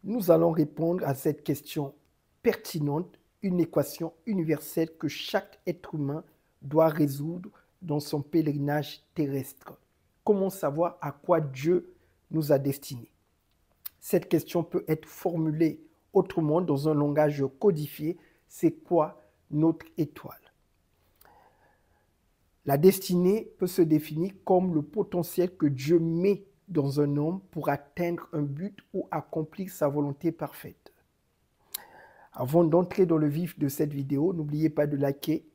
Nous allons répondre à cette question pertinente, une équation universelle que chaque être humain doit résoudre dans son pèlerinage terrestre. Comment savoir à quoi Dieu nous a destinés? Cette question peut être formulée autrement dans un langage codifié. C'est quoi notre étoile? La destinée peut se définir comme le potentiel que Dieu met dans un homme pour atteindre un but ou accomplir sa volonté parfaite. Avant d'entrer dans le vif de cette vidéo, n'oubliez pas de liker,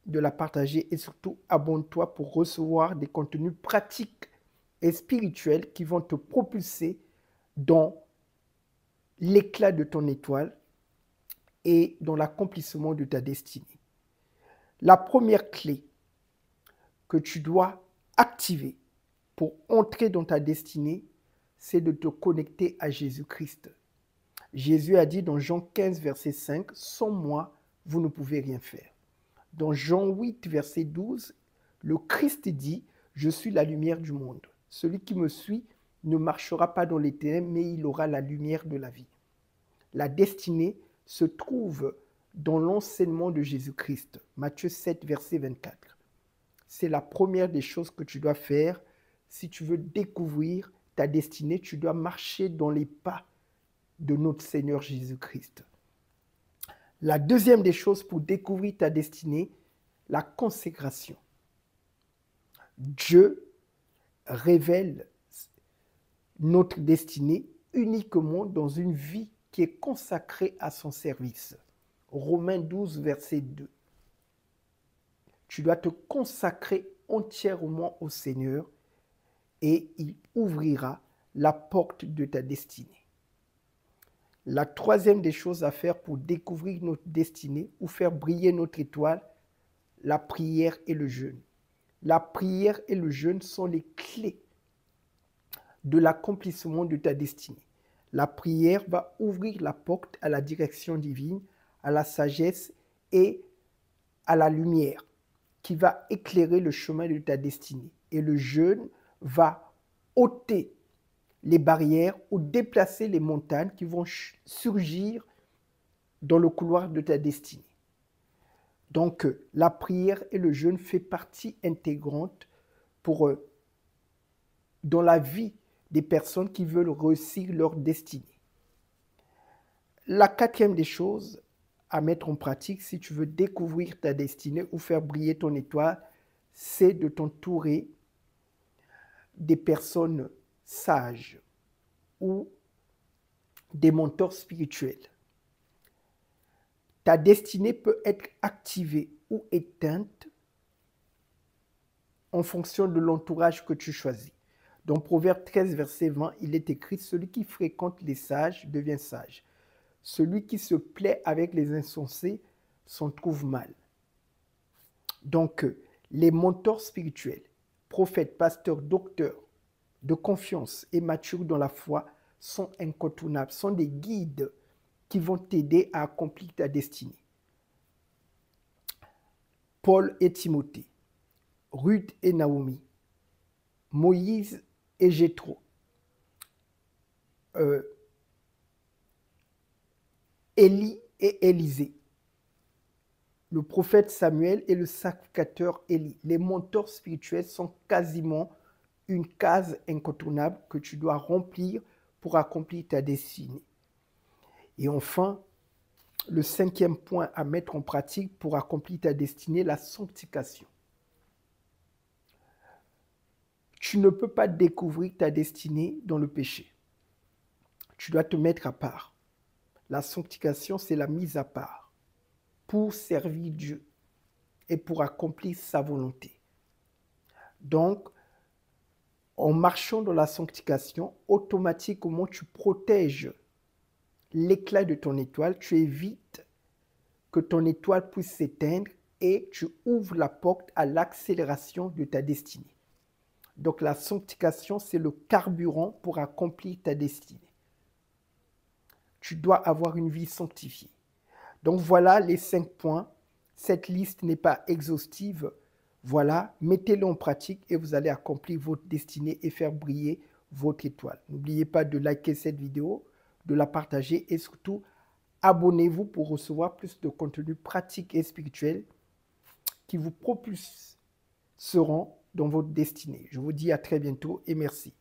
de la partager et surtout abonne-toi pour recevoir des contenus pratiques et spirituels qui vont te propulser dans l'éclat de ton étoile et dans l'accomplissement de ta destinée. La première clé que tu dois activer pour entrer dans ta destinée, c'est de te connecter à Jésus-Christ. Jésus a dit dans Jean 15, verset 5, « Sans moi, vous ne pouvez rien faire. » Dans Jean 8, verset 12, le Christ dit, « Je suis la lumière du monde. Celui qui me suit ne marchera pas dans les ténèbres, mais il aura la lumière de la vie. » La destinée se trouve dans l'enseignement de Jésus-Christ. Matthieu 7, verset 24. C'est la première des choses que tu dois faire. Si tu veux découvrir ta destinée, tu dois marcher dans les pas de notre Seigneur Jésus-Christ. La deuxième des choses pour découvrir ta destinée, la consécration. Dieu révèle notre destinée uniquement dans une vie qui est consacrée à son service. Romains 12, verset 2. Tu dois te consacrer entièrement au Seigneur et il ouvrira la porte de ta destinée. La troisième des choses à faire pour découvrir notre destinée ou faire briller notre étoile, la prière et le jeûne. La prière et le jeûne sont les clés de l'accomplissement de ta destinée. La prière va ouvrir la porte à la direction divine, à la sagesse et à la lumière qui va éclairer le chemin de ta destinée. Et le jeûne va ôter les barrières ou déplacer les montagnes qui vont surgir dans le couloir de ta destinée. Donc, la prière et le jeûne fait partie intégrante dans la vie des personnes qui veulent réussir leur destinée. La quatrième des choses à mettre en pratique si tu veux découvrir ta destinée ou faire briller ton étoile, c'est de t'entourer des personnes sages ou des mentors spirituels. Ta destinée peut être activée ou éteinte en fonction de l'entourage que tu choisis. Dans Proverbe 13, verset 20, il est écrit « Celui qui fréquente les sages devient sage. Celui qui se plaît avec les insensés s'en trouve mal. » Donc, les mentors spirituels, prophètes, pasteurs, docteurs de confiance et matures dans la foi sont incontournables, sont des guides qui vont t'aider à accomplir ta destinée. Paul et Timothée, Ruth et Naomi, Moïse et Jéthro, Élie et Élisée, le prophète Samuel et le sacrificateur Élie. Les mentors spirituels sont quasiment une case incontournable que tu dois remplir pour accomplir ta destinée. Et enfin, le cinquième point à mettre en pratique pour accomplir ta destinée, la sanctification. Tu ne peux pas découvrir ta destinée dans le péché. Tu dois te mettre à part. La sanctification, c'est la mise à part pour servir Dieu et pour accomplir sa volonté. Donc, en marchant dans la sanctification, automatiquement, tu protèges l'éclat de ton étoile, tu évites que ton étoile puisse s'éteindre et tu ouvres la porte à l'accélération de ta destinée. Donc la sanctification, c'est le carburant pour accomplir ta destinée. Tu dois avoir une vie sanctifiée. Donc voilà les 5 points. Cette liste n'est pas exhaustive. Voilà, mettez-le en pratique et vous allez accomplir votre destinée et faire briller votre étoile. N'oubliez pas de liker cette vidéo, de la partager et surtout, abonnez-vous pour recevoir plus de contenu pratique et spirituel qui vous propulseront dans votre destinée. Je vous dis à très bientôt et merci.